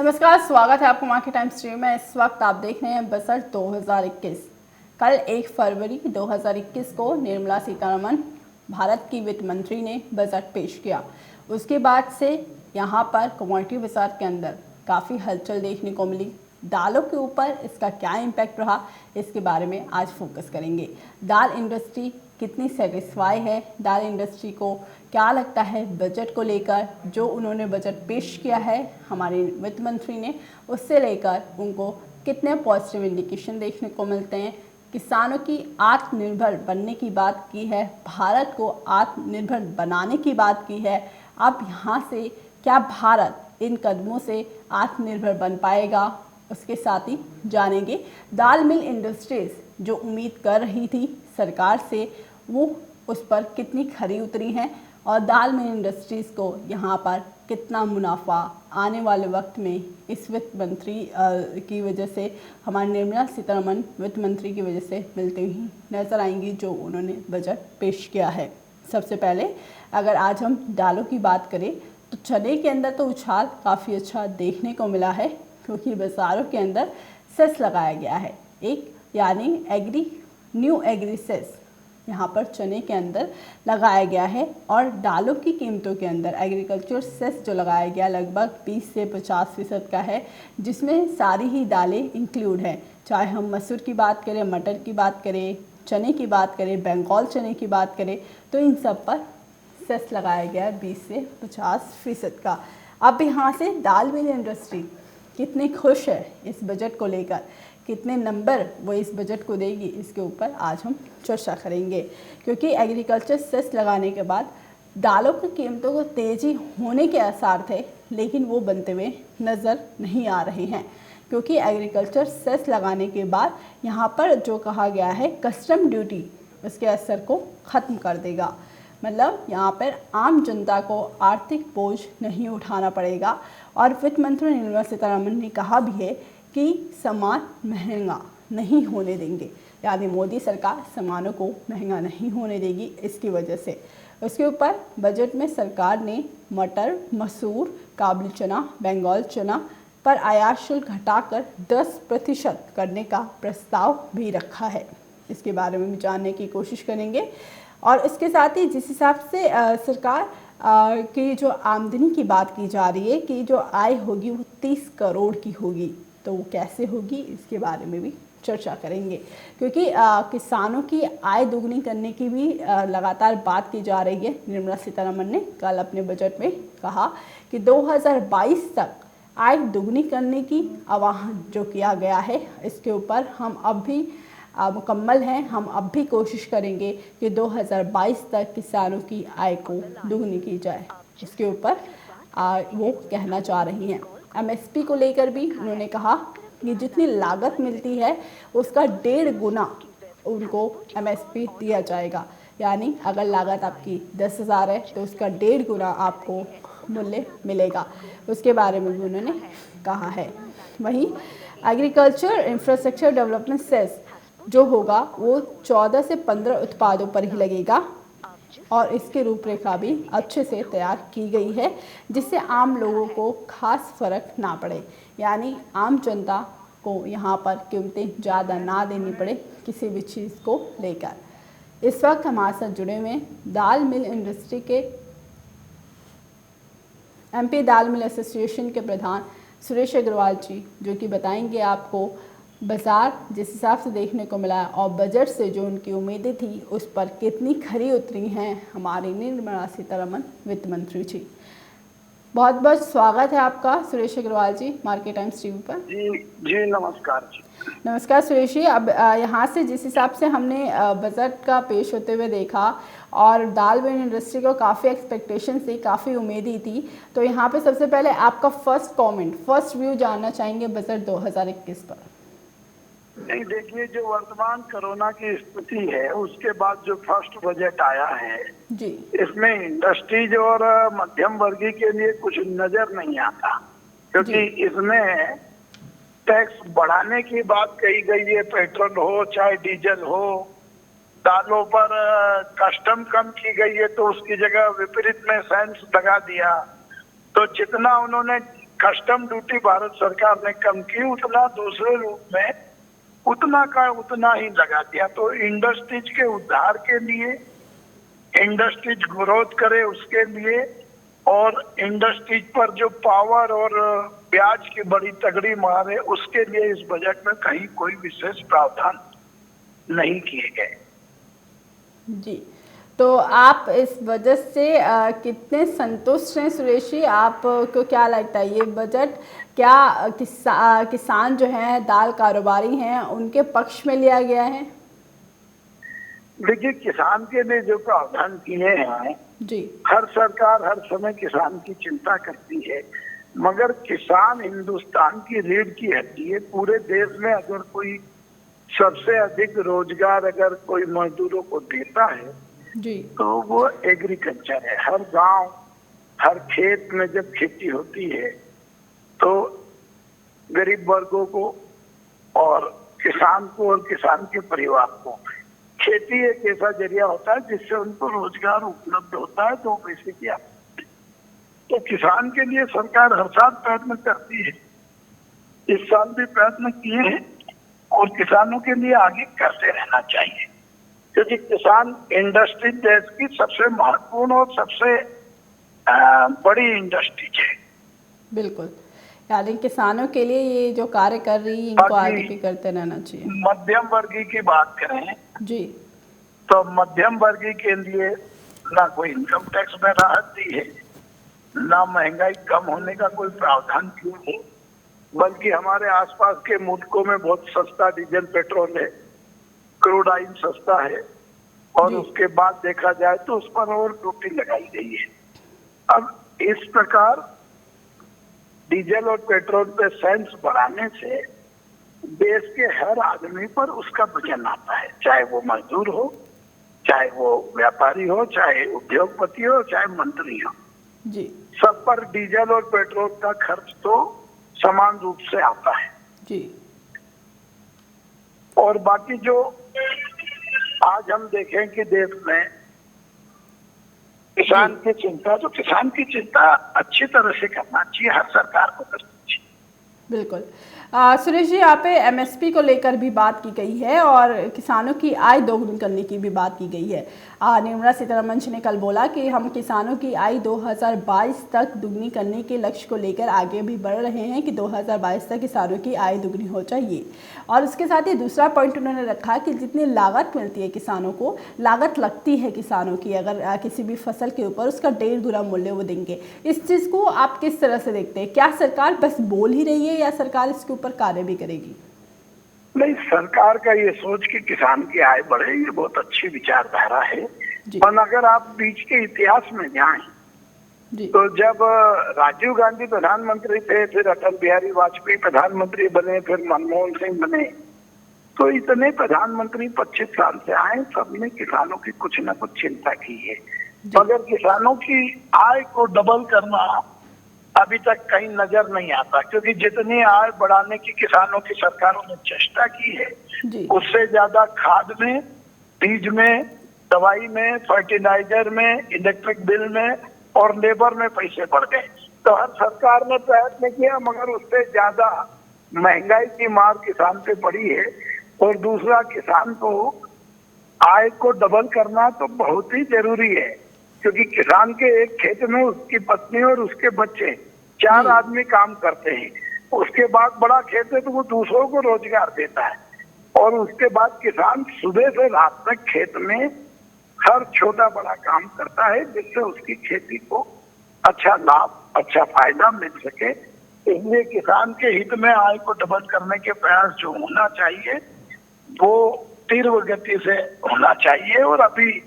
नमस्कार, स्वागत है आपको मार्केट टाइम स्ट्रीम में। इस वक्त आप देख रहे हैं बजट 2021। कल 1 फरवरी 2021 को निर्मला सीतारमण भारत की वित्त मंत्री ने बजट पेश किया। उसके बाद से यहाँ पर कमोडिटी बाजार के अंदर काफ़ी हलचल देखने को मिली। दालों के ऊपर इसका क्या इम्पैक्ट रहा, इसके बारे में आज फोकस करेंगे। दाल इंडस्ट्री कितनी सेटिस्फाई है, दाल इंडस्ट्री को क्या लगता है बजट को लेकर, जो उन्होंने बजट पेश किया है हमारे वित्त मंत्री ने, उससे लेकर उनको कितने पॉजिटिव इंडिकेशन देखने को मिलते हैं। किसानों की आत्मनिर्भर बनने की बात की है, भारत को आत्मनिर्भर बनाने की बात की है। अब यहाँ से क्या भारत इन कदमों से आत्मनिर्भर बन पाएगा, उसके साथ ही जानेंगे दाल मिल इंडस्ट्रीज जो उम्मीद कर रही थी सरकार से, वो उस पर कितनी खरी उतरी हैं और दाल मिल इंडस्ट्रीज़ को यहाँ पर कितना मुनाफा आने वाले वक्त में इस वित्त मंत्री की वजह से, हमारी निर्मला सीतारमण वित्त मंत्री की वजह से मिलती हुई नज़र आएंगी, जो उन्होंने बजट पेश किया है। सबसे पहले अगर आज हम दालों की बात करें तो चने के अंदर तो उछाल काफ़ी अच्छा देखने को मिला है, क्योंकि बाज़ारों के अंदर सेस लगाया गया है एक, यानी न्यू एग्री सेस यहाँ पर चने के अंदर लगाया गया है। और दालों की कीमतों के अंदर एग्रीकल्चर सेस जो लगाया गया लगभग 20 से 50% का है, जिसमें सारी ही दालें इंक्लूड हैं। चाहे हम मसूर की बात करें, मटर की बात करें, चने की बात करें, बंगाल चने की बात करें, तो इन सब पर सेस लगाया गया है 20 से 50% का। अब यहाँ से दाल मिल इंडस्ट्री कितनी खुश है इस बजट को लेकर, कितने नंबर वो इस बजट को देगी, इसके ऊपर आज हम चर्चा करेंगे। क्योंकि एग्रीकल्चर सेस लगाने के बाद दालों की कीमतों को तेज़ी होने के आसार थे, लेकिन वो बनते हुए नज़र नहीं आ रहे हैं। क्योंकि एग्रीकल्चर सेस लगाने के बाद यहाँ पर जो कहा गया है कस्टम ड्यूटी, उसके असर को ख़त्म कर देगा। मतलब यहाँ पर आम जनता को आर्थिक बोझ नहीं उठाना पड़ेगा। और वित्त मंत्री निर्मला सीतारमण ने कहा भी है कि सामान महंगा नहीं होने देंगे, यानी मोदी सरकार सामानों को महंगा नहीं होने देगी इसकी वजह से। उसके ऊपर बजट में सरकार ने मटर, मसूर, काबुली चना, बंगाल चना पर आयात शुल्क घटाकर 10% करने का प्रस्ताव भी रखा है। इसके बारे में भी जानने की कोशिश करेंगे। और इसके साथ ही जिस हिसाब से सरकार की जो आमदनी की बात की जा रही है कि जो आय होगी वो 30 करोड़ की होगी, तो वो कैसे होगी इसके बारे में भी चर्चा करेंगे। क्योंकि किसानों की आय दोगुनी करने की भी लगातार बात की जा रही है। निर्मला सीतारमण ने कल अपने बजट में कहा कि 2022 तक आय दोगुनी करने की आह्वान जो किया गया है, इसके ऊपर हम अब भी मुकम्मल हैं। हम अब भी कोशिश करेंगे कि 2022 तक किसानों की आय को दोगुनी की जाए, इसके ऊपर वो कहना चाह रही हैं। एमएसपी को लेकर भी उन्होंने कहा कि जितनी लागत मिलती है उसका 1.5 गुना उनको एमएसपी दिया जाएगा। यानी अगर लागत आपकी 10,000 है तो उसका 1.5 गुना आपको मूल्य मिलेगा, उसके बारे में भी उन्होंने कहा है। वहीं एग्रीकल्चर इंफ्रास्ट्रक्चर डेवलपमेंट सेस जो होगा वो 14 से 15 उत्पादों पर ही लगेगा और इसकी रूपरेखा भी अच्छे से तैयार की गई है, जिससे आम लोगों को खास फर्क ना पड़े, यानी आम जनता को यहाँ पर कीमतें ज़्यादा ना देनी पड़े किसी भी चीज़ को लेकर। इस वक्त हमारे साथ जुड़े हुए दाल मिल इंडस्ट्री के एमपी दाल मिल एसोसिएशन के प्रधान सुरेश अग्रवाल जी, जो कि बताएंगे आपको बाजार जिस हिसाब से देखने को मिला और बजट से जो उनकी उम्मीदें थी उस पर कितनी खरी उतरी हैं हमारी निर्मला सीतारमण वित्त मंत्री जी। बहुत बहुत स्वागत है आपका सुरेश अग्रवाल जी मार्केट टाइम्स टीवी पर। जी नमस्कार जी। नमस्कार सुरेश जी। अब यहाँ से जिस हिसाब से हमने बजट का पेश होते हुए देखा और दाल मिल इंडस्ट्री को काफ़ी एक्सपेक्टेशन थी, काफ़ी उम्मीदें थी, तो यहाँ पे सबसे पहले आपका फर्स्ट व्यू जानना चाहेंगे बजट 2021 पर। नहीं, देखिए, जो वर्तमान कोरोना की स्थिति है उसके बाद जो फर्स्ट बजट आया है जी, इसमें इंडस्ट्रीज और मध्यम वर्गीय के लिए कुछ नजर नहीं आता, क्योंकि इसमें टैक्स बढ़ाने की बात कही गई है। पेट्रोल हो चाहे डीजल हो, दालों पर कस्टम कम की गई है तो उसकी जगह विपरीत में सेंस लगा दिया। तो जितना उन्होंने कस्टम ड्यूटी भारत सरकार ने कम की, उतना दूसरे रूप में उतना का उतना ही लगा दिया। तो इंडस्ट्रीज के उद्धार के लिए, इंडस्ट्रीज ग्रोथ करे उसके लिए, और इंडस्ट्रीज पर जो पावर और ब्याज की बड़ी तगड़ी मार है उसके लिए इस बजट में कहीं कोई विशेष प्रावधान नहीं किए गए। जी, तो आप इस बजट से कितने संतुष्ट हैं सुरेश जी? आपको क्या लगता है ये बजट क्या किसान जो हैं, दाल कारोबारी हैं, उनके पक्ष में लिया गया है? देखिए, किसान के लिए जो प्रावधान किए हैं जी, हर सरकार हर समय किसान की चिंता करती है, मगर किसान हिंदुस्तान की रीढ़ की हड्डी है। पूरे देश में अगर कोई सबसे अधिक रोजगार अगर कोई मजदूरों को देता है जी, तो वो एग्रीकल्चर है। हर गांव हर खेत में जब खेती होती है तो गरीब वर्गों को और किसान को और किसान के परिवार को खेती एक ऐसा जरिया होता है जिससे उनको रोजगार उपलब्ध होता है, 2 पैसे की आमदनी। तो किसान के लिए सरकार हर साल प्रयत्न करती है, इस साल भी प्रयत्न किए हैं और किसानों के लिए आगे करते रहना चाहिए, क्योंकि किसान इंडस्ट्री देश की सबसे महत्वपूर्ण और सबसे बड़ी इंडस्ट्री है। बिल्कुल, यानी किसानों के लिए ये जो कार्य कर रही है इनको आगे भी करते रहना चाहिए। मध्यम वर्गीय की बात करें जी, तो मध्यम वर्गीय के लिए ना कोई इनकम टैक्स में राहत दी है, ना महंगाई कम होने का कोई प्रावधान किया है, बल्कि हमारे आसपास के मुल्कों में बहुत सस्ता डीजल पेट्रोल है, क्रूड ऑयल सस्ता है, और उसके बाद देखा जाए तो उस पर और ड्यूटी लगाई गई है। अब इस प्रकार डीजल और पेट्रोल पे सेस बढ़ाने से देश के हर आदमी पर उसका वजन आता है, चाहे वो मजदूर हो, चाहे वो व्यापारी हो, चाहे उद्योगपति हो, चाहे मंत्री हो। जी, सब पर डीजल और पेट्रोल का खर्च तो समान रूप से आता है। जी, और बाकी जो आज हम देखें कि देश में किसान की चिंता, तो किसान की चिंता अच्छी तरह से करना चाहिए, हर सरकार को करना चाहिए। बिल्कुल। सुरेश जी, यहाँ पे एमएसपी को लेकर भी बात की गई है और किसानों की आय दोगुनी करने की भी बात की गई है। निर्मला सीतारमण जी ने कल बोला कि हम किसानों की आय 2022 तक दुगनी करने के लक्ष्य को लेकर आगे भी बढ़ रहे हैं कि 2022 तक किसानों की आय दुगनी हो चाहिए। और उसके साथ ही दूसरा पॉइंट उन्होंने रखा कि जितनी लागत मिलती है किसानों को, लागत लगती है किसानों की अगर किसी भी फसल के ऊपर, उसका 1.5 गुना मूल्य वो देंगे। इस चीज़ को आप किस तरह से देखते हैं? क्या सरकार बस बोल ही रही है या सरकार इसके ऊपर कार्य भी करेगी? नहीं, सरकार का ये सोच कि किसान की आय बढ़े, ये बहुत अच्छी विचारधारा है। पर अगर आप बीच के इतिहास में जाएं तो जब राजीव गांधी प्रधानमंत्री थे, फिर अटल बिहारी वाजपेयी प्रधानमंत्री बने, फिर मनमोहन सिंह बने, तो इतने प्रधानमंत्री 25 साल से आए, सबने किसानों की कुछ न कुछ चिंता की है। मगर किसानों की आय को डबल करना अभी तक कहीं नजर नहीं आता, क्योंकि जितनी आय बढ़ाने की किसानों की सरकारों ने चेष्टा की है, उससे ज्यादा खाद में, बीज में, दवाई में, फर्टिलाइजर में, इलेक्ट्रिक बिल में और लेबर में पैसे बढ़ गए। तो हर सरकार ने प्रयत्न किया, मगर उससे ज्यादा महंगाई की मार किसान पे पड़ी है। और दूसरा, किसान को आय को डबल करना तो बहुत ही जरूरी है, क्योंकि किसान के एक खेत में उसकी पत्नी और उसके बच्चे 4 आदमी काम करते हैं। उसके बाद बड़ा खेत है तो वो दूसरों को रोजगार देता है, और उसके बाद किसान सुबह से रात तक खेत में हर छोटा बड़ा काम करता है, जिससे उसकी खेती को अच्छा लाभ, अच्छा फायदा मिल सके। इसलिए किसान के हित में आय को डबल करने के प्रयास जो होना चाहिए वो तीव्र गति से होना चाहिए। और अभी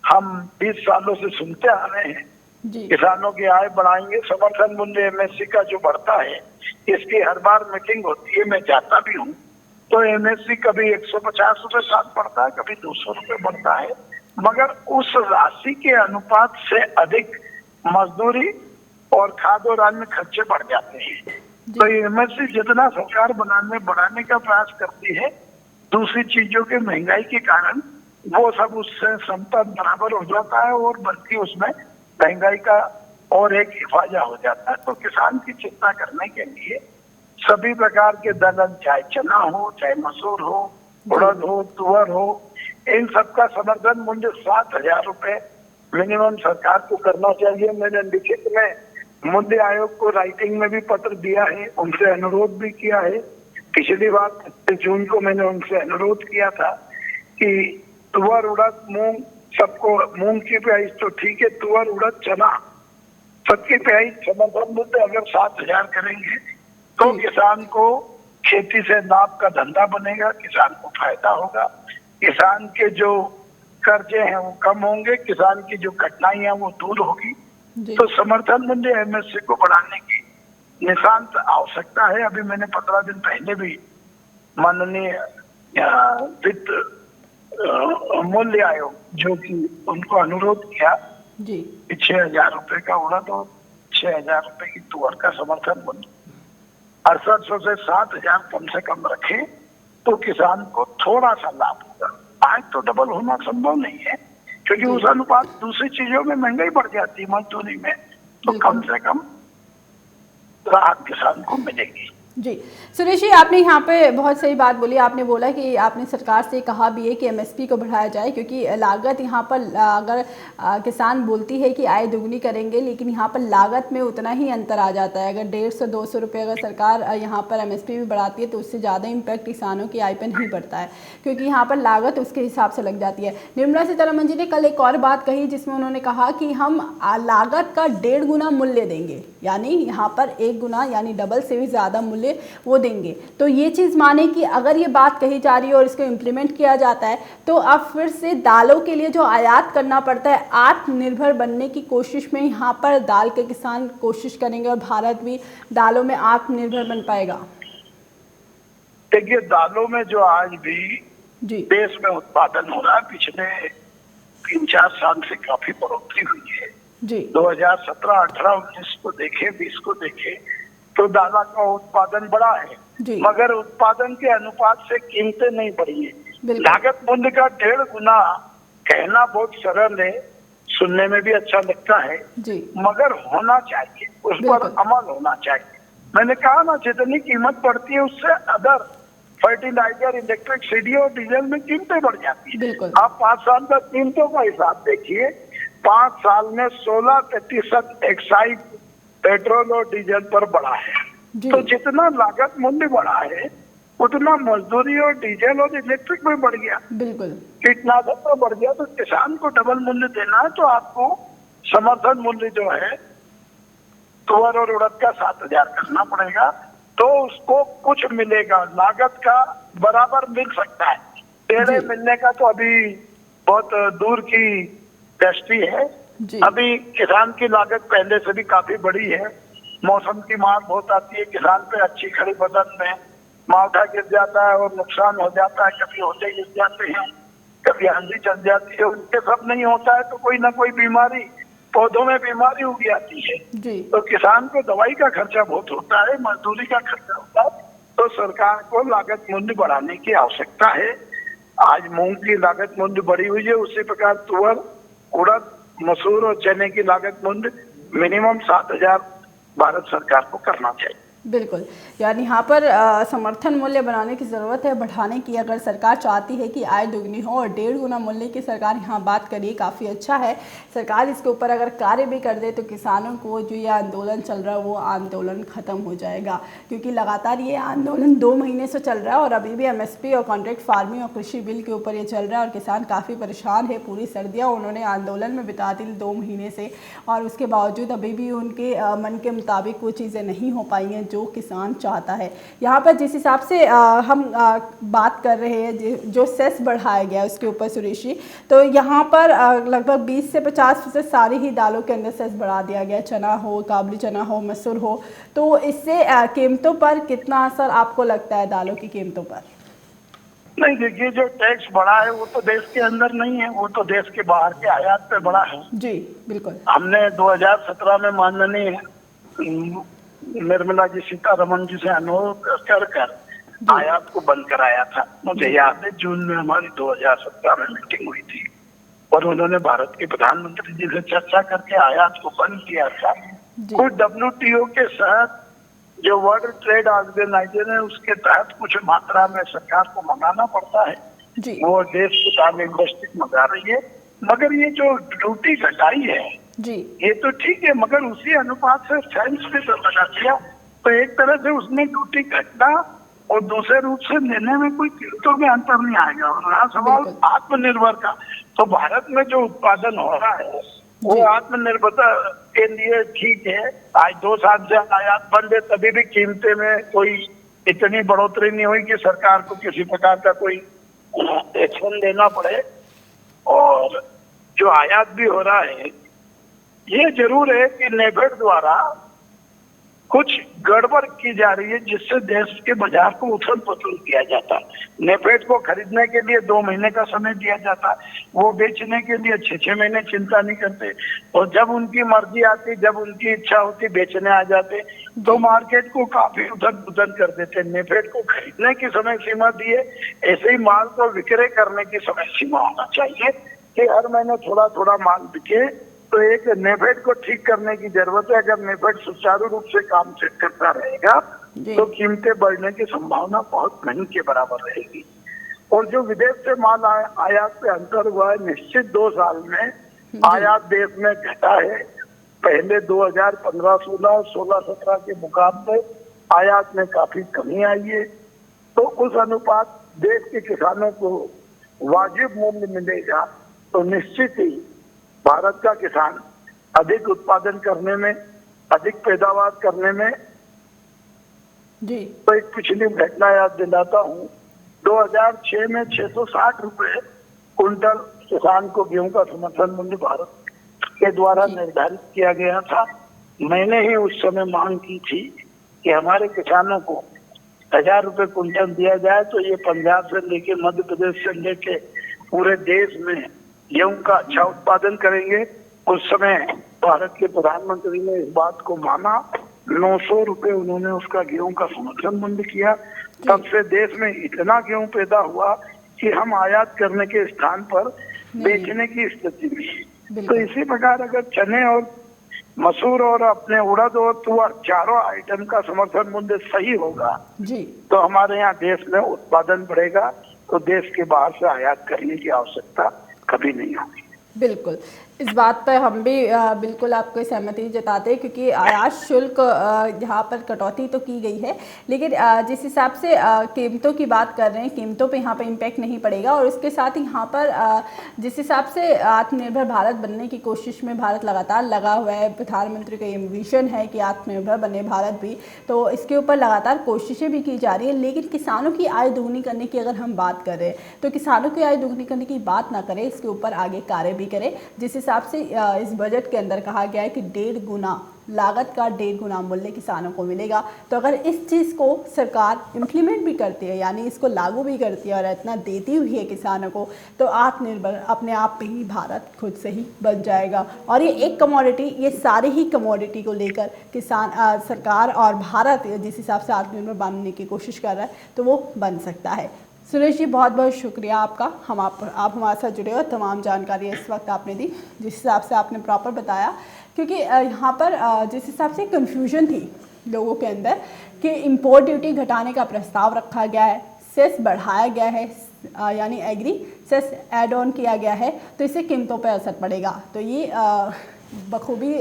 हम 20 सालों से सुनते आ रहे हैं किसानों की आय बढ़ाएंगे। समर्थन मूल्य एमएसपी का जो बढ़ता है, इसकी हर बार मीटिंग होती है, मैं जाता भी हूँ, तो एमएसपी कभी 150 रुपए साथ बढ़ता है, कभी 200 रुपए बढ़ता है, मगर उस राशि के अनुपात से अधिक मजदूरी और खाद और अन्य खर्चे बढ़ जाते हैं। तो एमएसपी जितना सरकार बढ़ाने का प्रयास करती है, दूसरी चीजों के महंगाई के कारण वो सब उससे समता बराबर हो जाता है, और बल्कि उसमें महंगाई का और एक हिफाजा हो जाता है। तो किसान की चिंता करने के लिए सभी प्रकार के दलहन, चाहे चना हो, चाहे मसूर हो, उड़द हो, तुअर हो, इन सबका समर्थन मूल्य 7,000 रुपए मिनिमम सरकार को करना चाहिए। मैंने लिखित में मूल्य आयोग को राइटिंग में भी पत्र दिया है, उनसे अनुरोध भी किया है। पिछली बार 25 जून को मैंने उनसे अनुरोध किया था कि तुअर, उड़द, मूंग, सबको मूंग की प्राइस तो ठीक है, तुअर, उड़द, चना सबकी प्राइस समर्थन मूल्य अगर 7,000 करेंगे तो किसान को खेती से लाभ का धंधा बनेगा, किसान को फायदा होगा, किसान के जो कर्जे हैं वो कम होंगे, किसान की जो कठिनाइयां वो दूर होगी। तो समर्थन मूल्य एमएसपी को बढ़ाने की नितांत आवश्यकता है। अभी मैंने 15 दिन पहले भी माननीय वित्त मूल्य आयोग जो कि उनको अनुरोध किया जी 6,000 रुपए का उड़द और 6,000 रुपए की तुअर का समर्थन मूल्य 6800 से 7,000 कम से कम रखें तो किसान को थोड़ा सा लाभ होगा। आज तो डबल होना संभव नहीं है क्योंकि उस अनुपात दूसरी चीजों में महंगाई बढ़ जाती है, मजदूरी में, तो कम से कम राहत किसान को मिलेगी। जी सुरेश जी, आपने यहाँ पे बहुत सही बात बोली। आपने बोला कि आपने सरकार से कहा भी है कि एमएसपी को बढ़ाया जाए, क्योंकि लागत यहाँ पर अगर किसान बोलती है कि आय दुगनी करेंगे, लेकिन यहाँ पर लागत में उतना ही अंतर आ जाता है। अगर 150-200 रुपये अगर सरकार यहाँ पर एमएसपी भी बढ़ाती है तो उससे ज़्यादा इम्पैक्ट किसानों की आय पर नहीं पड़ता है, क्योंकि यहाँ पर लागत उसके हिसाब से लग जाती है। निर्मला सीतारमण जी ने कल एक और बात कही जिसमें उन्होंने कहा कि हम लागत का 1.5 गुना मूल्य देंगे, यानी यहाँ पर 1 गुना यानी डबल से भी ज़्यादा मूल्य वो देंगे। तो ये चीज़ माने कि अगर ये बात कही जा रही है और इसको इम्प्लीमेंट किया जाता है तो अब फिर से दालों के लिए जो आयात करना पड़ता है, आत्मनिर्भर बनने की कोशिश में यहाँ पर दाल के किसान कोशिश करेंगे और भारत भी दालों में आत्मनिर्भर बन पाएगा। देखिए, दालों में जो आज भी जी देश में उत्पादन हो रहा है, पिछले 3-4 साल से काफी बढ़ोतरी हुई है। जी 2017, 18, 19 को देखे, 20 को देखे तो दाल का उत्पादन बढ़ा है, मगर उत्पादन के अनुपात से कीमतें नहीं बढ़ी है। लागत मूल्य का 1.5 गुना कहना बहुत सरल है, सुनने में भी अच्छा लगता है, मगर होना चाहिए, उस पर अमल होना चाहिए। मैंने कहा ना, जितनी कीमत बढ़ती है उससे अदर फर्टिलाइजर, इलेक्ट्रिसिटी और डीजल में कीमतें बढ़ जाती है। आप 5 साल का कीमतों का हिसाब देखिए, 5 साल में 16% एक्साइज पेट्रोल और डीजल पर बढ़ा है। तो जितना लागत मूल्य बढ़ा है उतना मजदूरी और डीजल और इलेक्ट्रिक में बढ़ गया, कीटनाशक में बढ़ गया। तो किसान को डबल मूल्य देना है तो आपको समर्थन मूल्य जो है तुअर और उड़द का 7,000 करना पड़ेगा, तो उसको कुछ मिलेगा, लागत का बराबर मिल सकता है। टेढ़े मिलने का तो अभी बहुत दूर की दृष्टि है। अभी किसान की लागत पहले से भी काफी बड़ी है, मौसम की मार बहुत आती है किसान पे, अच्छी खड़ी फसल में मावठा गिर जाता है और नुकसान हो जाता है, कभी होते गिर जाते हैं, कभी आंधी चल जाती है, उनके सब नहीं होता है तो कोई ना कोई बीमारी, पौधों में बीमारी उग जाती है। तो किसान को दवाई का खर्चा बहुत होता है, मजदूरी का खर्चा होता है, तो सरकार को लागत मूल्य बढ़ाने की आवश्यकता है। आज मूंग की लागत मूल्य बढ़ी हुई है, उसी प्रकार तुअर, उड़द, मसूर और चने की लागत मूल्य मिनिमम 7,000 भारत सरकार को करना चाहिए। बिल्कुल, यानी यहाँ पर समर्थन मूल्य बनाने की ज़रूरत है, बढ़ाने की। अगर सरकार चाहती है कि आय दुगनी हो और 1.5 गुना मूल्य की सरकार यहाँ बात करिए, काफ़ी अच्छा है। सरकार इसके ऊपर अगर कार्य भी कर दे तो किसानों को जो ये आंदोलन चल रहा है वो आंदोलन ख़त्म हो जाएगा, क्योंकि लगातार ये आंदोलन 2 महीने से चल रहा है और अभी भी एमएसपी और कॉन्ट्रैक्ट फार्मिंग और कृषि बिल के ऊपर ये चल रहा है और किसान काफ़ी परेशान है। पूरी सर्दियाँ उन्होंने आंदोलन में बिता दी 2 महीने से, और उसके बावजूद अभी भी उनके मन के मुताबिक वो चीज़ें नहीं हो पाई हैं जो किसान चाहता है। यहाँ पर जिस हिसाब से हम बात कर रहे हैं जो सेस बढ़ाया गया है उसके ऊपर सुरेश जी, तो यहाँ पर लगभग 20 से 50% सारी ही दालों के अंदर सेस बढ़ा दिया गया, चना हो, काबुली चना हो, मसूर हो। तो इससे कीमतों पर कितना असर आपको लगता है, दालों की कीमतों पर? नहीं, देखिए, जो टैक्स बढ़ा है वो तो देश के अंदर नहीं है, वो तो देश के बाहर के आयात पे बढ़ा है। जी बिल्कुल। हमने 2017 में माननीय निर्मला जी सीतारमण जी से अनुरोध कर आयात को बंद कराया था। मुझे याद है जून में हमारी 2017 में मीटिंग हुई थी, और उन्होंने भारत के प्रधानमंत्री जी से चर्चा करके आयात को बंद किया था। जी कुछ WTO के साथ जो वर्ल्ड ट्रेड ऑर्गेनाइजेशन है उसके तहत कुछ मात्रा में सरकार को मंगाना पड़ता है, जी वो देश के सामने इंडस्ट्री मंगा रही है। मगर ये जो ड्यूटी घटाई है जी ये तो ठीक है, मगर उसी अनुपात से सेंस भी तो बना दिया। तो एक तरह से उसने ड्यूटी घटना और दूसरे रूप से लेने में कोई कीमतों में अंतर नहीं आएगा। और रहा सवाल बिल्कुल। आत्मनिर्भर का, तो भारत में जो उत्पादन हो रहा है वो जी। आत्मनिर्भरता के लिए ठीक है। आज 2 साल से आयात बंद है, तभी भी कीमतें में कोई इतनी बढ़ोतरी नहीं हुई कि सरकार को किसी प्रकार का कोई एक्शन लेना पड़े। और जो आयात भी हो रहा है ये जरूर है कि नेफेड द्वारा कुछ गड़बड़ की जा रही है जिससे देश के बाजार को उथल पुथल किया जाता है। नेफेड को खरीदने के लिए 2 महीने का समय दिया जाता है, वो बेचने के लिए 6-6 महीने चिंता नहीं करते, और जब उनकी मर्जी आती, जब उनकी इच्छा होती बेचने आ जाते, तो मार्केट को काफी उथल पुथल कर देते। नेफेड को खरीदने की समय सीमा दी है, ऐसे ही माल को विक्रय करने की समय सीमा होना चाहिए कि हर महीने थोड़ा थोड़ा माल बिके। तो एक नेफेड को ठीक करने की जरूरत है। अगर नेफेड सुचारू रूप से काम से करता रहेगा तो कीमतें बढ़ने की संभावना बहुत नहीं के बराबर रहेगी। और जो विदेश से माल आयात पे अंतर हुआ है, निश्चित 2 साल में आयात देश में घटा है। पहले 2015-16 और 16-17 के मुकाबले आयात में काफी कमी आई है। तो उस अनुपात देश के किसानों को वाजिब मूल्य मिलेगा तो निश्चित ही भारत का किसान अधिक उत्पादन करने में, अधिक पैदावार करने में। जी तो एक पिछली घटना याद दिलाता हूँ, 2006 में 660 रुपए कुंटल किसान को गेहूं का समर्थन मूल्य भारत के द्वारा निर्धारित किया गया था। मैंने ही उस समय मांग की थी कि हमारे किसानों को 1000 रुपए कुंटल दिया जाए, तो ये पंजाब से लेके मध्य प्रदेश से लेके पूरे देश में गेहूं का अच्छा उत्पादन करेंगे। उस समय भारत के प्रधानमंत्री ने इस बात को माना, 900 रुपए उन्होंने उसका गेहूं का समर्थन मूल्य किया। तब से देश में इतना गेहूं पैदा हुआ कि हम आयात करने के स्थान पर बेचने की स्थिति में। तो इसी प्रकार अगर चने और मसूर और अपने उड़द और तुअर चारों आइटम का समर्थन मूल्य सही होगा जी तो हमारे यहाँ देश में उत्पादन बढ़ेगा, तो देश के बाहर से आयात करने की आवश्यकता कभी नहीं होगी। बिल्कुल, इस बात पर हम भी बिल्कुल आपको सहमति जताते हैं, क्योंकि आयात शुल्क यहाँ पर कटौती तो की गई है, लेकिन जिस हिसाब से कीमतों की बात कर रहे हैं, कीमतों पे यहाँ पर इम्पैक्ट नहीं पड़ेगा। और उसके साथ ही यहाँ पर जिस हिसाब से आत्मनिर्भर भारत बनने की कोशिश में भारत लगातार लगा हुआ है, प्रधानमंत्री का ये विजन है कि आत्मनिर्भर बने भारत भी, तो इसके ऊपर लगातार कोशिशें भी की जा रही है। लेकिन किसानों की आय दोगुनी करने की अगर हम बात करें तो किसानों की आय दोगुनी करने की बात ना करें, इसके ऊपर आगे कार्य भी करें। जिस हिसाब से इस बजट के अंदर कहा गया है कि 1.5 गुना लागत का 1.5 गुना मूल्य किसानों को मिलेगा, तो अगर इस चीज़ को सरकार इम्प्लीमेंट भी करती है, यानी इसको लागू भी करती है और इतना देती हुई है किसानों को, तो आत्मनिर्भर अपने आप पे ही भारत खुद से ही बन जाएगा। और ये एक कमोडिटी, ये सारी ही कमोडिटी को लेकर किसान सरकार और भारत जिस हिसाब से आत्मनिर्भर बनने की कोशिश कर रहा है तो वो बन सकता है। सुरेश जी, बहुत बहुत शुक्रिया आपका, आप हमारे साथ जुड़े और तमाम जानकारी इस वक्त आपने दी, जिस हिसाब से आपने प्रॉपर बताया। क्योंकि यहाँ पर जिस हिसाब से कन्फ्यूजन थी लोगों के अंदर कि इम्पोर्ट ड्यूटी घटाने का प्रस्ताव रखा गया है, सेस बढ़ाया गया है, यानी एग्री सेस ऐड ऑन किया गया है, तो इससे कीमतों पर असर पड़ेगा। तो ये बखूबी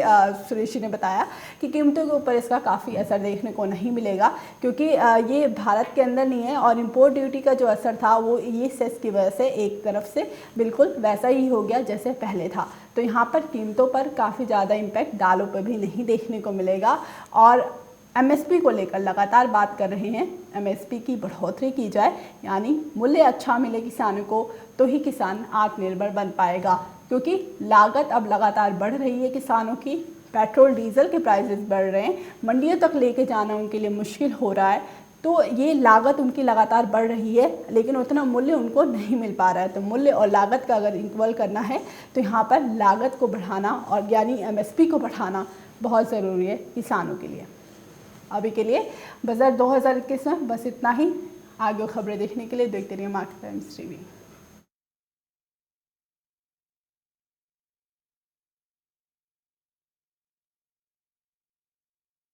सुरेश जी ने बताया कि कीमतों के ऊपर इसका काफ़ी असर देखने को नहीं मिलेगा, क्योंकि ये भारत के अंदर नहीं है। और इम्पोर्ट ड्यूटी का जो असर था वो ये सेस की वजह से एक तरफ से बिल्कुल वैसा ही हो गया जैसे पहले था। तो यहाँ पर कीमतों पर काफ़ी ज़्यादा इम्पैक्ट दालों पर भी नहीं देखने को मिलेगा। और एमएसपी को लेकर लगातार बात कर रहे हैं, एमएसपी की बढ़ोतरी की जाए, यानी मूल्य अच्छा मिले किसानों को, तो ही किसान आत्मनिर्भर बन पाएगा। क्योंकि लागत अब लगातार बढ़ रही है किसानों की, पेट्रोल डीजल के प्राइसेस बढ़ रहे हैं, मंडियों तक लेके जाना उनके लिए मुश्किल हो रहा है, तो ये लागत उनकी लगातार बढ़ रही है, लेकिन उतना मूल्य उनको नहीं मिल पा रहा है। तो मूल्य और लागत का अगर इक्वल करना है तो यहाँ पर लागत को बढ़ाना और यानी एमएसपी को बढ़ाना बहुत ज़रूरी है किसानों के लिए। अभी के लिए बजट 2021 में बस इतना ही। आगे खबरें देखने के लिए देखते रहिए मार्केट टाइम्स टीवी।